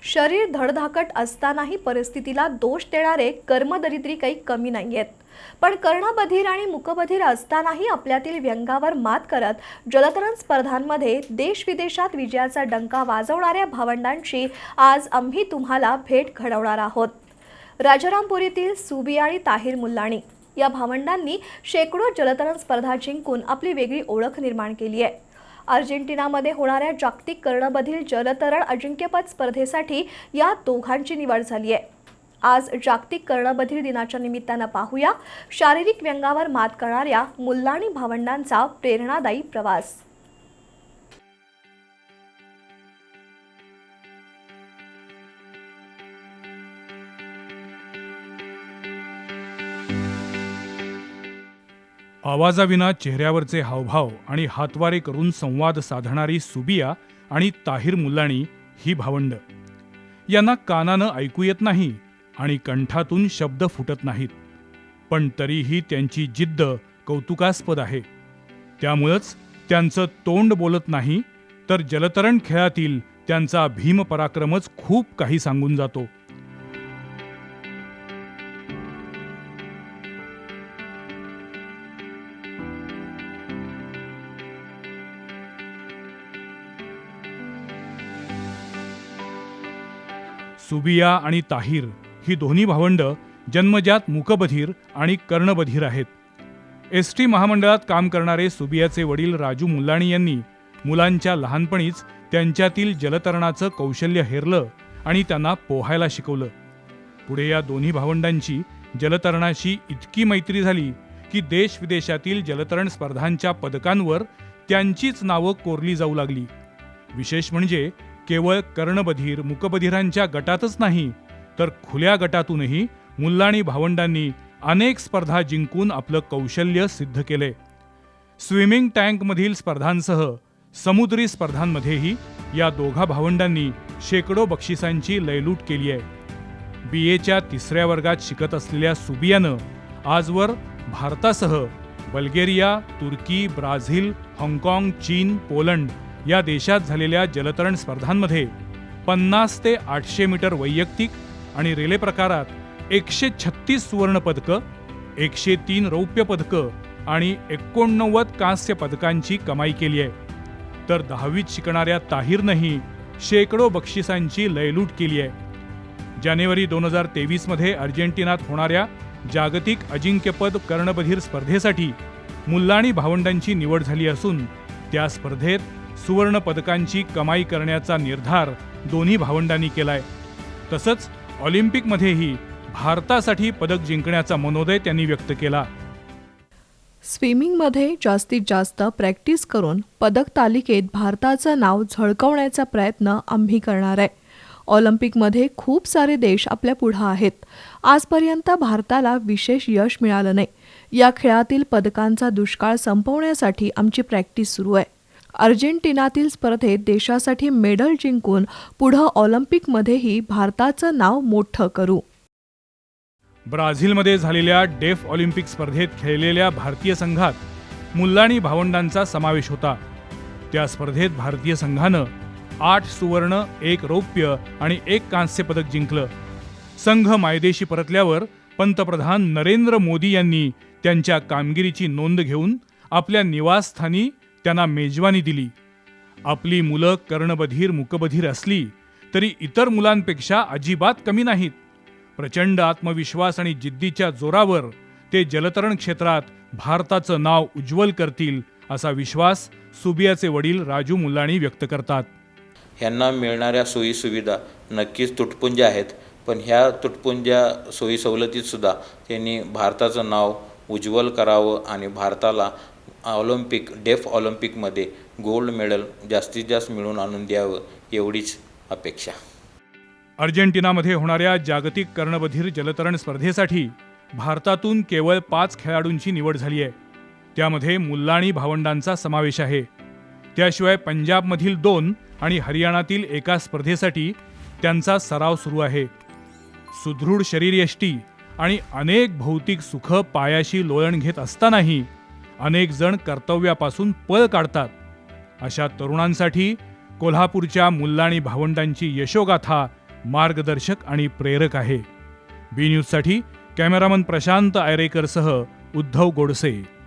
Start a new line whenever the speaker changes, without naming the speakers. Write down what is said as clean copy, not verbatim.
शरीर धडधाकट असतानाही परिस्थितीला दोष देणारे कर्मदरिद्री काही कमी नाहीयेत. पण कर्णबधीर आणि मुकबधीर असतानाही आपल्यातील व्यंगावर मात करत जलतरण स्पर्धांमध्ये देश विदेशात विजयाचा डंका वाजवणाऱ्या भावंडांची आज आम्ही तुम्हाला भेट घडवणार आहोत. राजारामपुरीतील सुबी आणि ताहिर मुल्लानी या भावंडांनी शेकडो जलतरण स्पर्धा जिंकून आपली वेगळी ओळख निर्माण केली आहे. अर्जेंटिनामध्ये होणाऱ्या जागतिक कर्णबधीर जलतरण अजिंक्यपद स्पर्धेसाठी या दोघांची निवड झाली आहे. आज जागतिक कर्णबधीर दिनाच्या निमित्तानं पाहूया शारीरिक व्यंगावर मात करणाऱ्या मुल्लानी भावंडांचा प्रेरणादायी प्रवास.
आवाजाविना चेहऱ्यावरचे हावभाव आणि हातवारे करून संवाद साधणारी सुबिया आणि ताहिर मुल्लानी ही भावंड. यांना कानानं ऐकू येत नाही आणि कंठातून शब्द फुटत नाहीत, पण तरीही त्यांची जिद्द कौतुकास्पद आहे. त्यामुळंच त्यांचं तोंड बोलत नाही, तर जलतरण खेळातील त्यांचा भीमपराक्रमच खूप काही सांगून जातो. सुबिया आणि ताहिर ही दोन्ही भावंड जन्मजात मुकबधीर आणि कर्णबधीर आहेत. एसटी महामंडळात काम करणारे सुबियाचे वडील राजू मुल्लानी यांनी मुलांच्या लहानपणीच त्यांच्यातील जलतरणाचं कौशल्य हेरलं आणि त्यांना पोहायला शिकवलं. पुढे या दोन्ही भावंडांची जलतरणाशी इतकी मैत्री झाली की देश विदेशातील जलतरण स्पर्धांच्या पदकांवर त्यांचीच नावं कोरली जाऊ लागली. विशेष म्हणजे केवळ कर्णबधीर मुकबधिरांच्या गटातच नाही, तर खुल्या गटातूनही मुल्लानी भावंडांनी अनेक स्पर्धा जिंकून आपलं कौशल्य सिद्ध केले. स्विमिंग टँकमधील स्पर्धांसह समुद्री स्पर्धांमध्येही या दोघा भावंडांनी शेकडो बक्षिसांची लयलूट केली आहे. BAच्या 3ऱ्या वर्गात शिकत असलेल्या सुबियानं आजवर भारतासह बल्गेरिया, तुर्की, ब्राझील, हाँगकाँग, चीन, पोलंड या देशात झालेल्या जलतरण स्पर्धांमध्ये 50 ते 800 मीटर वैयक्तिक आणि रिले प्रकारात 136 सुवर्ण पदकं, 103 रौप्य पदकं आणि 89 कांस्य पदकांची कमाई केली आहे. तर 10वीत शिकणाऱ्या ताहिरनंही शेकडो बक्षिसांची लयलूट केली आहे. जानेवारी 2023 मध्ये अर्जेंटिनात होणाऱ्या जागतिक अजिंक्यपद कर्णबधीर स्पर्धेसाठी मुल्लानी भावंडांची निवड झाली असून त्या स्पर्धेत सुवर्ण पदकांची कमाई करण्याचा निर्धार दोन्ही भावंडांनी केलाय. तसंच ऑलिम्पिकमध्येही भारतासाठी पदक जिंकण्याचा मनोदय त्यांनी व्यक्त केला.
स्विमिंगमध्ये जास्तीत जास्त प्रॅक्टिस करून पदक तालिकेत भारताचं नाव झळकवण्याचा प्रयत्न आम्ही करणार आहे. ऑलिम्पिकमध्ये खूप सारे देश आपल्या पुढे आहेत. आजपर्यंत भारताला विशेष यश मिळालं नाही. या खेळातील पदकांचा दुष्काळ संपवण्यासाठी आमची प्रॅक्टिस सुरू आहे. अर्जेंटिनातील स्पर्धेत देशासाठी मेडल जिंकून पुढं ऑलिम्पिकमध्येही भारताचं नाव मोठं करू.
ब्राझीलमध्ये झालेल्या डेफ ऑलिम्पिक स्पर्धेत खेळलेल्या भारतीय संघात मुल्लानी भावंडांचा समावेश होता. त्या स्पर्धेत भारतीय संघानं 8 सुवर्ण, 1 रौप्य आणि 1 कांस्य पदक जिंकलं. संघ मायदेशी परतल्यावर पंतप्रधान नरेंद्र मोदी यांनी त्यांच्या कामगिरीची नोंद घेऊन आपल्या निवासस्थानी त्यांना मेजवानी दिली. आपली मुलं कर्णबधीर मुकबधीर असली तरी इतर मुलांपेक्षा अजिबात कमी नाहीत. प्रचंड आत्मविश्वास आणि जिद्दीच्या जोरावर ते जलतरण क्षेत्रात भारताचं नाव उज्ज्वल करतील असा विश्वास सुबियाचे वडील राजू मुल्लानी व्यक्त करतात.
यांना मिळणाऱ्या सोयी सुविधा नक्कीच तुटपुंज्या आहेत, पण ह्या तुटपुंज्या सोयी सवलतीत सुद्धा त्यांनी भारताचं नाव उज्ज्वल करावं आणि भारताला डेफ ऑलिम्पिकमध्ये गोल्ड मेडल जास्तीत जास्त मिळवून आणून द्यावं एवढीच अपेक्षा.
अर्जेंटिनामध्ये होणाऱ्या जागतिक कर्णबधीर जलतरण स्पर्धेसाठी भारतातून केवळ 5 खेळाडूंची निवड झाली आहे. त्यामध्ये मुल्लानी भावंडांचा समावेश आहे. त्याशिवाय पंजाबमधील 2 आणि हरियाणातील एका स्पर्धेसाठी त्यांचा सराव सुरू आहे. सुदृढ शरीरयष्टी आणि अनेक भौतिक सुख पायाशी लोळण घेत असतानाही अनेक जण कर्तव्यापासून पळ काढतात. अशा तरुणांसाठी कोल्हापूरच्या मुल्लानी भावंडांची यशोगाथा मार्गदर्शक आणि प्रेरक आहे. बी न्यूजसाठी कॅमेरामन प्रशांत आयरेकरसह उद्धव गोडसे.